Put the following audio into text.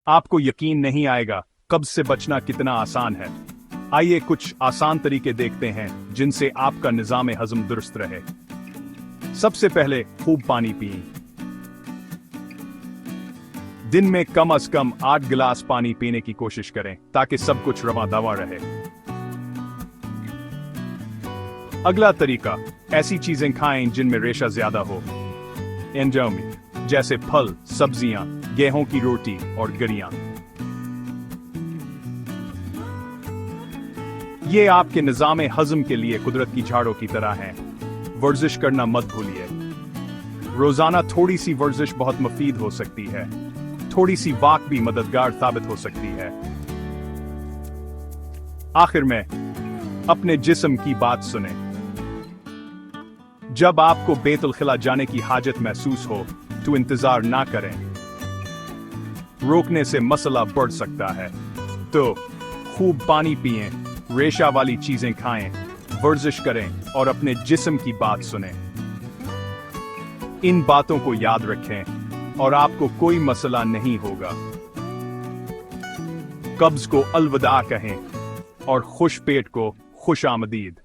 आपको यकीन नहीं आएगा कब्ज से बचना कितना आसान है। आइए कुछ आसान तरीके देखते हैं जिनसे आपका निजाम हजम दुरुस्त रहे। सबसे पहले खूब पानी पिएं। दिन में कम से कम 8 गिलास पानी पीने की कोशिश करें ताकि सब कुछ रवा दवा रहे। अगला तरीका, ऐसी चीजें खाएं जिनमें रेशा ज्यादा हो। एंडोमी जैसे फल, सब्जियां, गेहूं की रोटी और गरियां। ये आपके निजाम हजम के लिए कुदरत की झाड़ों की तरह हैं। वर्जिश करना मत भूलिए। रोजाना थोड़ी सी वर्जिश बहुत मुफीद हो सकती है। थोड़ी सी वॉक भी मददगार साबित हो सकती है। आखिर में अपने जिस्म की बात सुने। जब आपको बैतुल खिला जाने की हाजत महसूस हो तो इंतजार ना करें। रोकने से मसला बढ़ सकता है। तो खूब पानी पिएं, रेशा वाली चीजें खाएं, वर्जिश करें और अपने जिस्म की बात सुनें। इन बातों को याद रखें और आपको कोई मसला नहीं होगा। कब्ज को अलविदा कहें और खुश पेट को खुश आमदीद।